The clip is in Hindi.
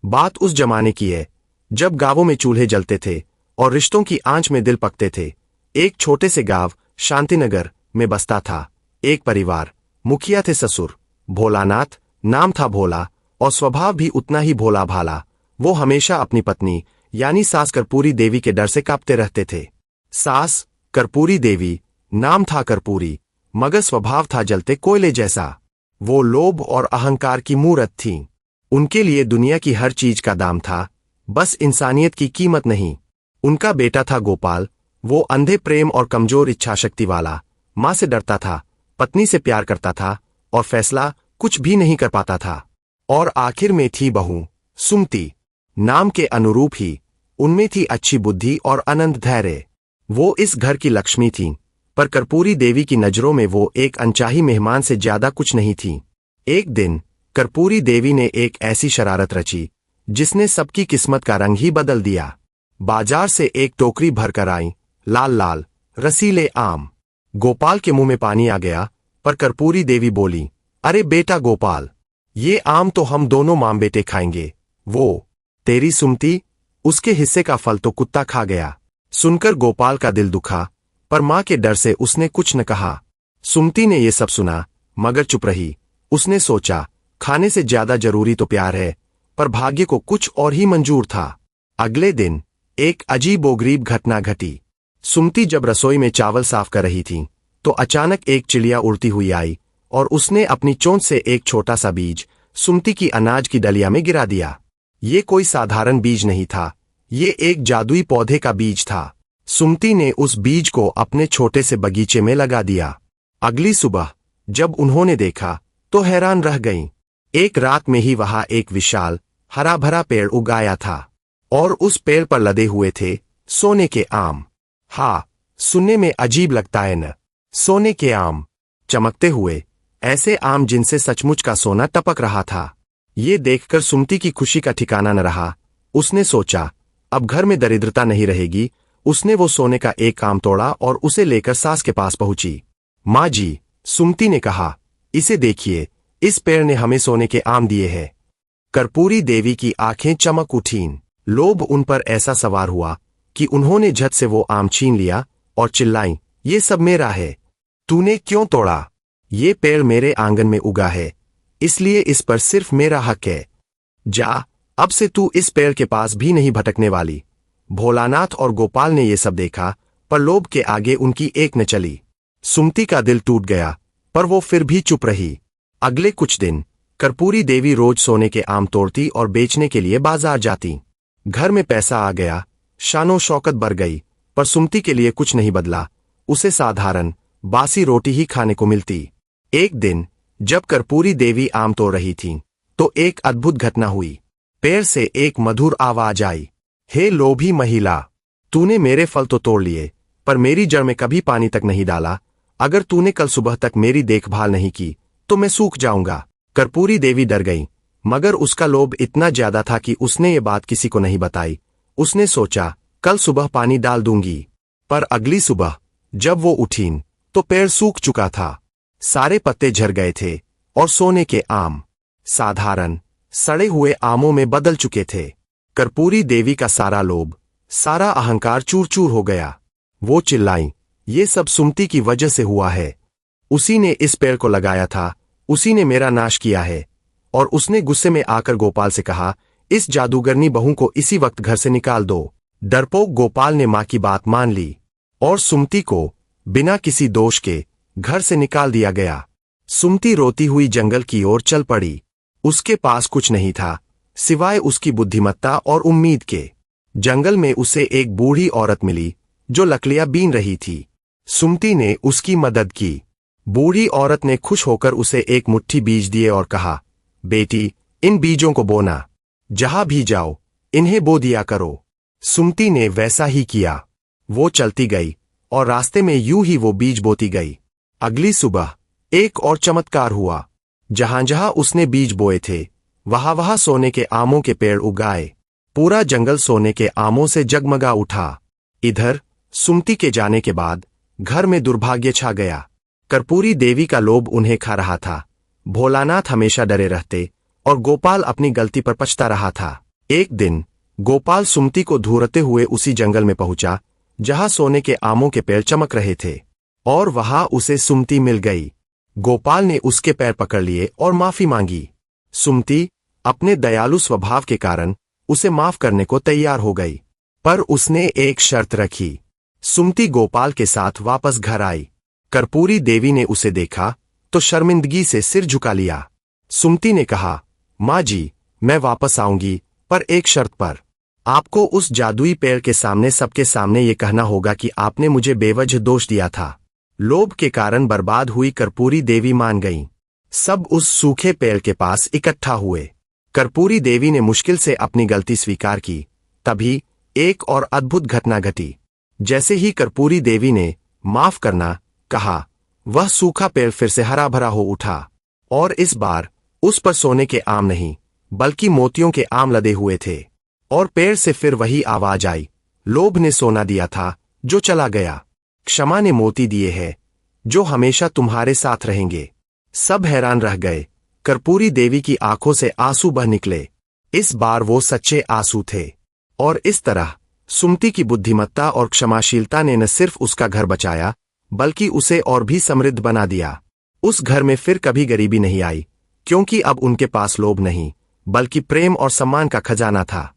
बात उस जमाने की है जब गांवों में चूल्हे जलते थे और रिश्तों की आंच में दिल पकते थे। एक छोटे से गांव शांतिनगर में बसता था एक परिवार। मुखिया थे ससुर भोलानाथ, नाम था भोला और स्वभाव भी उतना ही भोला भाला। वो हमेशा अपनी पत्नी यानी सास कर्पूरी देवी के डर से कांपते रहते थे। सास कर्पूरी देवी, नाम था कर्पूरी, मगर स्वभाव था जलते कोयले जैसा। वो लोभ और अहंकार की मूरत थीं। उनके लिए दुनिया की हर चीज का दाम था, बस इंसानियत की कीमत नहीं। उनका बेटा था गोपाल। वो अंधे प्रेम और कमजोर इच्छाशक्ति वाला। मां से डरता था, पत्नी से प्यार करता था और फैसला कुछ भी नहीं कर पाता था। और आखिर में थी बहू सुमति। नाम के अनुरूप ही उनमें थी अच्छी बुद्धि और अनंत धैर्य। वो इस घर की लक्ष्मी थीं, पर कर्पूरी देवी की नजरों में वो एक अनचाही मेहमान से ज्यादा कुछ नहीं थी। एक दिन कर्पूरी देवी ने एक ऐसी शरारत रची जिसने सबकी किस्मत का रंग ही बदल दिया। बाजार से एक टोकरी भरकर आई लाल लाल रसीले आम। गोपाल के मुंह में पानी आ गया, पर कर्पूरी देवी बोली, अरे बेटा गोपाल, ये आम तो हम दोनों मां बेटे खाएंगे। वो तेरी सुमति, उसके हिस्से का फल तो कुत्ता खा गया। सुनकर गोपाल का दिल दुखा, पर मां के डर से उसने कुछ न कहा। सुमति ने ये सब सुना मगर चुप रही। उसने सोचा, खाने से ज्यादा जरूरी तो प्यार है, पर भाग्य को कुछ और ही मंजूर था। अगले दिन एक अजीबोगरीब घटना घटी। सुमति जब रसोई में चावल साफ कर रही थी तो अचानक एक चिड़िया उड़ती हुई आई और उसने अपनी चोंच से एक छोटा सा बीज सुमति की अनाज की डलिया में गिरा दिया। ये कोई साधारण बीज नहीं था, ये एक जादुई पौधे का बीज था। सुमति ने उस बीज को अपने छोटे से बगीचे में लगा दिया। अगली सुबह जब उन्होंने देखा तो हैरान रह गईं। एक रात में ही वहां एक विशाल हरा भरा पेड़ उगाया था और उस पेड़ पर लदे हुए थे सोने के आम। हाँ, सुनने में अजीब लगता है न? सोने के आम, चमकते हुए ऐसे आम जिनसे सचमुच का सोना टपक रहा था। ये देखकर सुमति की खुशी का ठिकाना न रहा। उसने सोचा, अब घर में दरिद्रता नहीं रहेगी। उसने वो सोने का एक आम तोड़ा और उसे लेकर सास के पास पहुंची। माँ जी, सुमति ने कहा, इसे देखिए, इस पेड़ ने हमें सोने के आम दिए हैं। कर्पूरी देवी की आंखें चमक उठीं। लोभ उन पर ऐसा सवार हुआ कि उन्होंने झट से वो आम छीन लिया और चिल्लाई, ये सब मेरा है, तूने क्यों तोड़ा? ये पेड़ मेरे आंगन में उगा है, इसलिए इस पर सिर्फ मेरा हक है। जा, अब से तू इस पेड़ के पास भी नहीं भटकने वाली। भोलानाथ और गोपाल ने ये सब देखा, पर लोभ के आगे उनकी एक न चली। सुमति का दिल टूट गया, पर वो फिर भी चुप रही। अगले कुछ दिन कर्पूरी देवी रोज सोने के आम तोड़ती और बेचने के लिए बाजार जाती। घर में पैसा आ गया, शानो शौकत बढ़ गई, पर सुमति के लिए कुछ नहीं बदला। उसे साधारण बासी रोटी ही खाने को मिलती। एक दिन जब कर्पूरी देवी आम तोड़ रही थीं, तो एक अद्भुत घटना हुई। पेड़ से एक मधुर आवाज आई, हे लोभी महिला, तूने मेरे फल तो तोड़ लिए, पर मेरी जड़ में कभी पानी तक नहीं डाला। अगर तूने कल सुबह तक मेरी देखभाल नहीं की तो मैं सूख जाऊंगा। कर्पूरी देवी डर गई, मगर उसका लोभ इतना ज्यादा था कि उसने ये बात किसी को नहीं बताई। उसने सोचा, कल सुबह पानी डाल दूंगी। पर अगली सुबह जब वो उठीं तो पेड़ सूख चुका था। सारे पत्ते झड़ गए थे और सोने के आम साधारण सड़े हुए आमों में बदल चुके थे। कर्पूरी देवी का सारा लोभ, सारा अहंकार चूर चूर हो गया। वो चिल्लाई, ये सब सुमति की वजह से हुआ है। उसी ने इस पेड़ को लगाया था, उसी ने मेरा नाश किया है। और उसने गुस्से में आकर गोपाल से कहा, इस जादूगरनी बहू को इसी वक्त घर से निकाल दो। डरपोक गोपाल ने मां की बात मान ली और सुमति को बिना किसी दोष के घर से निकाल दिया गया। सुमति रोती हुई जंगल की ओर चल पड़ी। उसके पास कुछ नहीं था सिवाय उसकी बुद्धिमत्ता और उम्मीद के। जंगल में उसे एक बूढ़ी औरत मिली जो लकड़ियां बीन रही थी। सुमति ने उसकी मदद की। बूढ़ी औरत ने खुश होकर उसे एक मुट्ठी बीज दिए और कहा, बेटी, इन बीजों को बोना, जहां भी जाओ इन्हें बो दिया करो। सुमति ने वैसा ही किया। वो चलती गई और रास्ते में यूं ही वो बीज बोती गई। अगली सुबह एक और चमत्कार हुआ। जहां जहां उसने बीज बोए थे वहां वहां सोने के आमों के पेड़ उगाए। पूरा जंगल सोने के आमों से जगमगा उठा। इधर सुमति के जाने के बाद घर में दुर्भाग्य छा गया। कर्पूरी देवी का लोभ उन्हें खा रहा था। भोलानाथ हमेशा डरे रहते और गोपाल अपनी गलती पर पछता रहा था। एक दिन गोपाल सुमति को ढूंढते हुए उसी जंगल में पहुंचा जहां सोने के आमों के पेड़ चमक रहे थे, और वहां उसे सुमति मिल गई। गोपाल ने उसके पैर पकड़ लिए और माफी मांगी। सुमति अपने दयालु स्वभाव के कारण उसे माफ करने को तैयार हो गई, पर उसने एक शर्त रखी। सुमति गोपाल के साथ वापस घर आई। कर्पूरी देवी ने उसे देखा तो शर्मिंदगी से सिर झुका लिया। सुमति ने कहा, माँ जी, मैं वापस आऊंगी, पर एक शर्त पर। आपको उस जादुई पेड़ के सामने सबके सामने ये कहना होगा कि आपने मुझे बेवजह दोष दिया था। लोभ के कारण बर्बाद हुई कर्पूरी देवी मान गईं। सब उस सूखे पेड़ के पास इकट्ठा हुए। कर्पूरी देवी ने मुश्किल से अपनी गलती स्वीकार की। तभी एक और अद्भुत घटना घटी। जैसे ही कर्पूरी देवी ने माफ करना कहा, वह सूखा पेड़ फिर से हरा भरा हो उठा, और इस बार उस पर सोने के आम नहीं बल्कि मोतियों के आम लदे हुए थे। और पेड़ से फिर वही आवाज आई, लोभ ने सोना दिया था जो चला गया, क्षमा ने मोती दिए हैं जो हमेशा तुम्हारे साथ रहेंगे। सब हैरान रह गए। कर्पूरी देवी की आंखों से आंसू बह निकले। इस बार वो सच्चे आंसू थे। और इस तरह सुमति की बुद्धिमत्ता और क्षमाशीलता ने न सिर्फ उसका घर बचाया बल्कि उसे और भी समृद्ध बना दिया। उस घर में फिर कभी गरीबी नहीं आई, क्योंकि अब उनके पास लोभ नहीं बल्कि प्रेम और सम्मान का खजाना था।